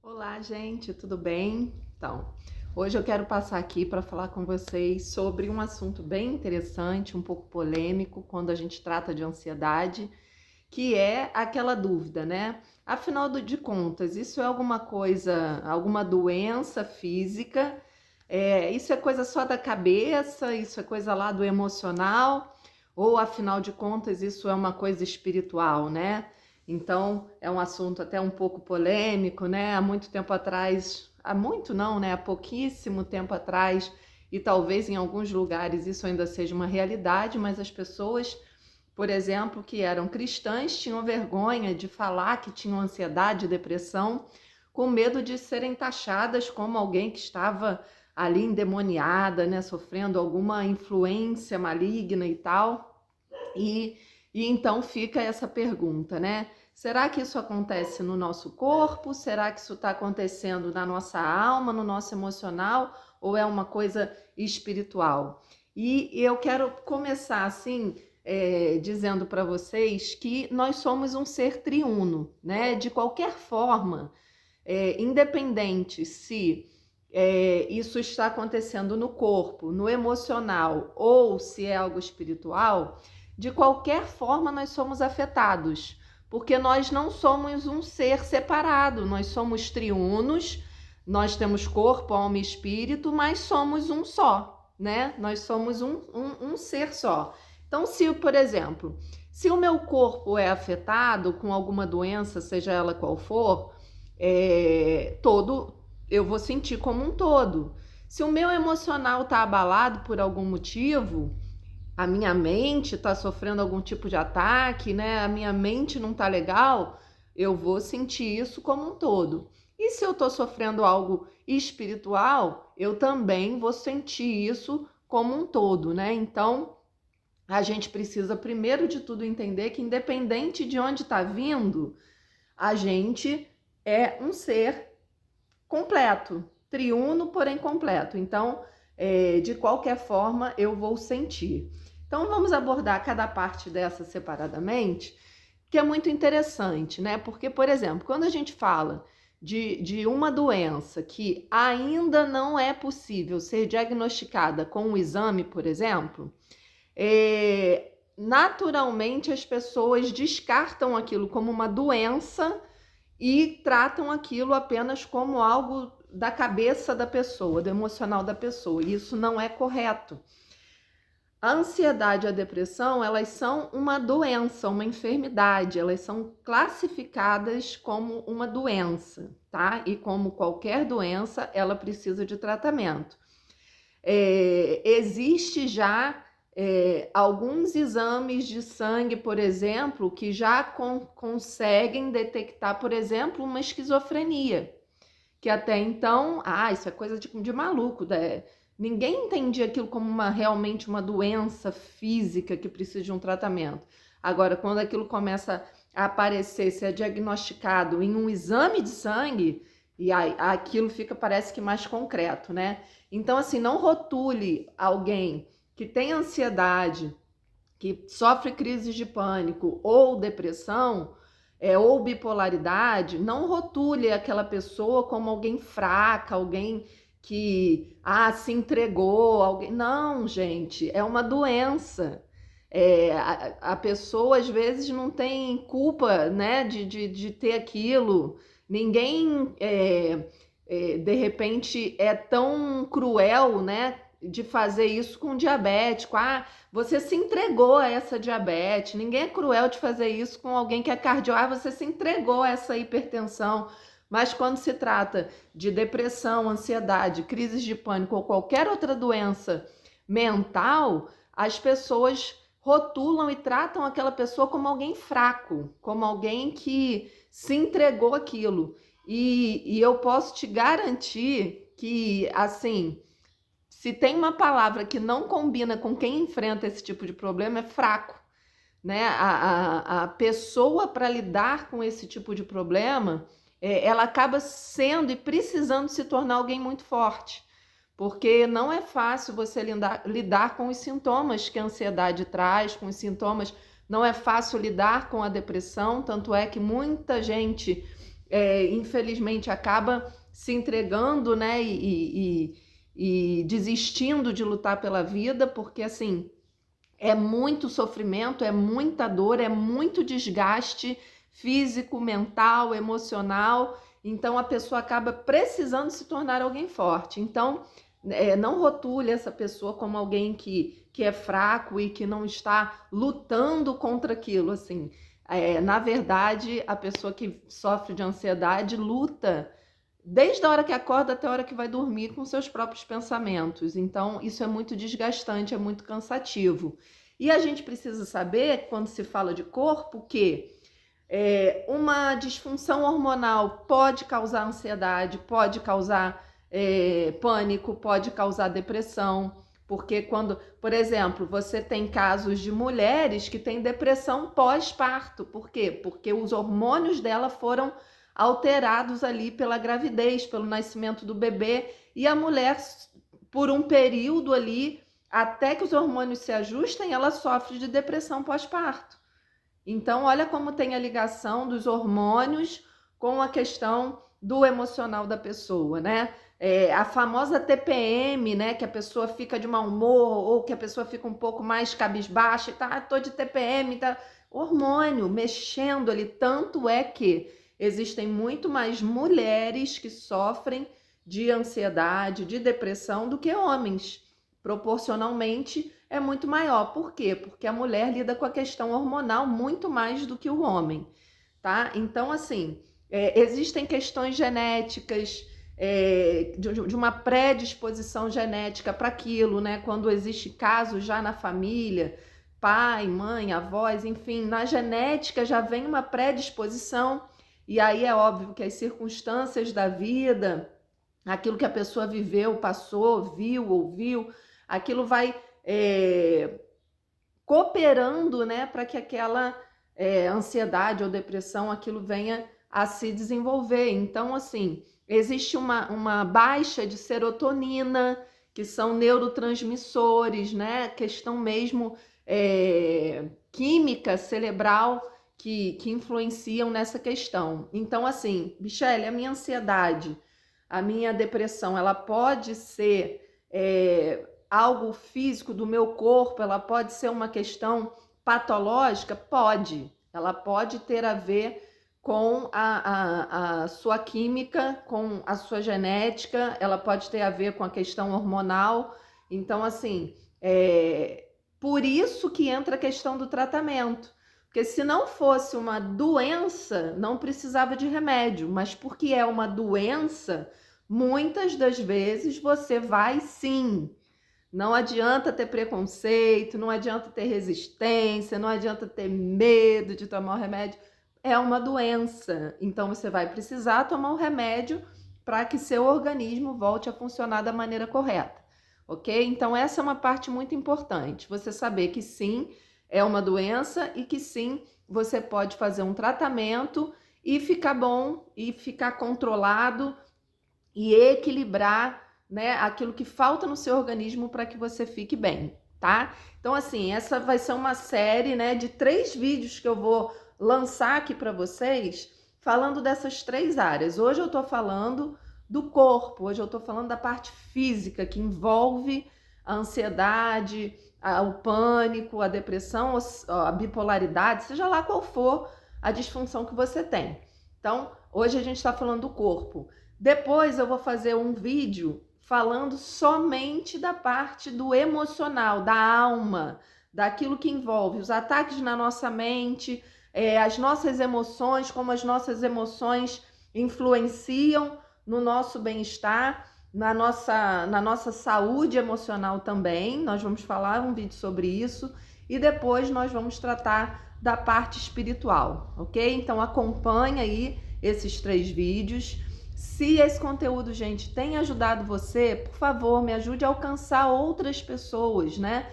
Olá, gente, tudo bem? Então, hoje eu quero passar aqui para falar com vocês sobre um assunto bem interessante, um pouco polêmico, quando a gente trata de ansiedade, que é aquela dúvida, né? Afinal de contas, isso é alguma coisa, alguma doença física? Isso é coisa só da cabeça? Isso é coisa lá do emocional? Ou afinal de contas, isso é uma coisa espiritual, né? Então, é um assunto até um pouco polêmico, né? Há muito tempo atrás, há muito não, né? Há pouquíssimo tempo atrás, e talvez em alguns lugares isso ainda seja uma realidade, mas as pessoas, por exemplo, que eram cristãs, tinham vergonha de falar que tinham ansiedade e depressão, com medo de serem taxadas como alguém que estava ali endemoniada, né? Sofrendo alguma influência maligna e tal. E, e então fica essa pergunta, né? Será que isso acontece no nosso corpo? Será que isso está acontecendo na nossa alma, no nosso emocional? Ou é uma coisa espiritual? E eu quero começar assim, dizendo para vocês que nós somos um ser triuno, né? De qualquer forma, independente se isso está acontecendo no corpo, no emocional ou se é algo espiritual, de qualquer forma nós somos afetados, porque nós não somos um ser separado, nós somos triunos, nós temos corpo, alma e espírito, mas somos um só, né? Nós somos um ser só. Então, se, por exemplo, se o meu corpo é afetado com alguma doença, seja ela qual for, todo eu vou sentir como um todo. Se o meu emocional está abalado por algum motivo, a minha mente está sofrendo algum tipo de ataque, né? A minha mente não está legal, eu vou sentir isso como um todo. E se eu estou sofrendo algo espiritual, eu também vou sentir isso como um todo, né? Então, a gente precisa, primeiro de tudo, entender que, independente de onde está vindo, a gente é um ser completo, triuno, porém completo. Então, de qualquer forma, eu vou sentir. Então, vamos abordar cada parte dessa separadamente, que é muito interessante, né? Porque, por exemplo, quando a gente fala de uma doença que ainda não é possível ser diagnosticada com um exame, por exemplo, naturalmente as pessoas descartam aquilo como uma doença e tratam aquilo apenas como algo da cabeça da pessoa, do emocional da pessoa. E isso não é correto. A ansiedade e a depressão, elas são uma doença, uma enfermidade, elas são classificadas como uma doença, tá? E como qualquer doença, ela precisa de tratamento. Existe já alguns exames de sangue, por exemplo, que já conseguem detectar, por exemplo, uma esquizofrenia, que até então, isso é coisa de maluco, né? Ninguém entendia aquilo como realmente uma doença física que precisa de um tratamento. Agora, quando aquilo começa a aparecer, ser diagnosticado em um exame de sangue, e aí, aquilo fica, parece que mais concreto, né? Então, assim, não rotule alguém que tem ansiedade, que sofre crises de pânico ou depressão, ou bipolaridade, não rotule aquela pessoa como alguém fraca, alguém que se entregou, alguém. Não, gente, é uma doença. A pessoa às vezes não tem culpa, né, de ter aquilo. Ninguém de repente é tão cruel, né, de fazer isso com diabético. Você se entregou a essa diabetes. Ninguém é cruel de fazer isso com alguém que é cardiologista. Você se entregou a essa hipertensão. Mas quando se trata de depressão, ansiedade, crises de pânico ou qualquer outra doença mental, as pessoas rotulam e tratam aquela pessoa como alguém fraco, como alguém que se entregou àquilo. E eu posso te garantir que, assim, se tem uma palavra que não combina com quem enfrenta esse tipo de problema, é fraco, né? A pessoa, para lidar com esse tipo de problema, ela acaba sendo e precisando se tornar alguém muito forte, porque não é fácil você lidar com os sintomas que a ansiedade traz, com os sintomas, não é fácil lidar com a depressão, tanto é que muita gente infelizmente acaba se entregando, né, e desistindo de lutar pela vida, porque assim, é muito sofrimento, é muita dor, é muito desgaste físico, mental, emocional. Então a pessoa acaba precisando se tornar alguém forte. Então, não rotule essa pessoa como alguém que é fraco e que não está lutando contra aquilo. Assim, na verdade, a pessoa que sofre de ansiedade luta desde a hora que acorda até a hora que vai dormir com seus próprios pensamentos. Então, isso é muito desgastante, é muito cansativo. E a gente precisa saber, quando se fala de corpo, que uma disfunção hormonal pode causar ansiedade, pode causar pânico, pode causar depressão. Porque quando, por exemplo, você tem casos de mulheres que têm depressão pós-parto. Por quê? Porque os hormônios dela foram alterados ali pela gravidez, pelo nascimento do bebê, e a mulher, por um período ali, até que os hormônios se ajustem, ela sofre de depressão pós-parto. Então, olha como tem a ligação dos hormônios com a questão do emocional da pessoa, né? A famosa TPM, né? Que a pessoa fica de mau humor ou que a pessoa fica um pouco mais cabisbaixa e tá, tô de TPM, tá? Hormônio mexendo ali. Tanto é que existem muito mais mulheres que sofrem de ansiedade, de depressão do que homens. Proporcionalmente é muito maior. Por quê? Porque a mulher lida com a questão hormonal muito mais do que o homem, tá? Então, assim, existem questões genéticas, de uma predisposição genética para aquilo, né? Quando existe casos já na família, pai, mãe, avós, enfim, na genética já vem uma predisposição, e aí é óbvio que as circunstâncias da vida, aquilo que a pessoa viveu, passou, viu, ouviu, aquilo vai cooperando, né, para que aquela ansiedade ou depressão, aquilo venha a se desenvolver. Então, assim, existe uma baixa de serotonina, que são neurotransmissores, né, questão mesmo química cerebral que influenciam nessa questão. Então, assim, Michele, a minha ansiedade, a minha depressão, ela pode ser algo físico do meu corpo, ela pode ser uma questão patológica? Pode. Ela pode ter a ver com a sua química, com a sua genética, ela pode ter a ver com a questão hormonal. Então, assim, por isso que entra a questão do tratamento. Porque se não fosse uma doença, não precisava de remédio. Mas porque é uma doença, muitas das vezes você vai sim. Não adianta ter preconceito, não adianta ter resistência, não adianta ter medo de tomar o remédio. É uma doença. Então você vai precisar tomar o remédio para que seu organismo volte a funcionar da maneira correta. Ok? Então essa é uma parte muito importante. Você saber que sim, é uma doença e que sim, você pode fazer um tratamento e ficar bom, e ficar controlado e equilibrar, né, aquilo que falta no seu organismo para que você fique bem, tá? Então, assim, essa vai ser uma série, né, de 3 vídeos que eu vou lançar aqui para vocês, falando dessas 3 áreas. Hoje eu tô falando do corpo, hoje eu tô falando da parte física, que envolve a ansiedade, o pânico, a depressão, a bipolaridade, seja lá qual for a disfunção que você tem. Então, hoje a gente está falando do corpo. Depois eu vou fazer um vídeo falando somente da parte do emocional, da alma, daquilo que envolve os ataques na nossa mente, as nossas emoções, como as nossas emoções influenciam no nosso bem-estar, na nossa saúde emocional também. Nós vamos falar um vídeo sobre isso e depois nós vamos tratar da parte espiritual, ok? Então acompanha aí esses 3 vídeos. Se esse conteúdo, gente, tem ajudado você, por favor, me ajude a alcançar outras pessoas, né?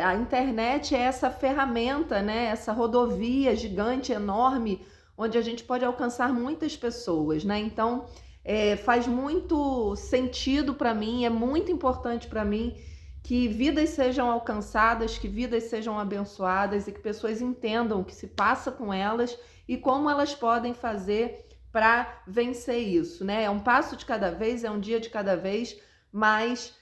A internet é essa ferramenta, né? Essa rodovia gigante, enorme, onde a gente pode alcançar muitas pessoas, né? Então, faz muito sentido para mim, é muito importante para mim que vidas sejam alcançadas, que vidas sejam abençoadas e que pessoas entendam o que se passa com elas e como elas podem fazer para vencer isso, né? É um passo de cada vez, é um dia de cada vez, mas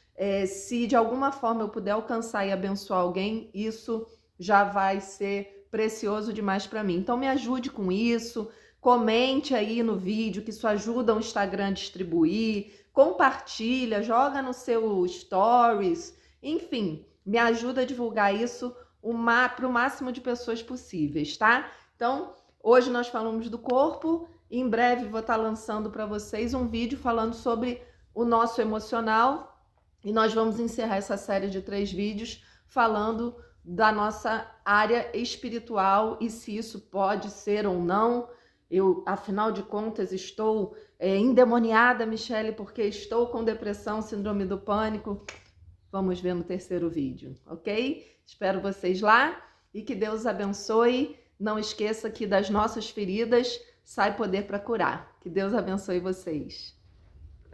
se de alguma forma eu puder alcançar e abençoar alguém, isso já vai ser precioso demais para mim. Então me ajude com isso, comente aí no vídeo, que isso ajuda o Instagram a distribuir, compartilha, joga no seu stories, enfim, me ajuda a divulgar isso para o máximo de pessoas possíveis, tá? Então, hoje nós falamos do corpo, em breve vou estar lançando para vocês um vídeo falando sobre o nosso emocional e nós vamos encerrar essa série de 3 vídeos falando da nossa área espiritual e se isso pode ser ou não. Eu, afinal de contas, estou endemoniada, Michele, porque estou com depressão, síndrome do pânico. Vamos ver no terceiro vídeo, ok? Espero vocês lá e que Deus abençoe. Não esqueça que das nossas feridas sai poder para curar. Que Deus abençoe vocês.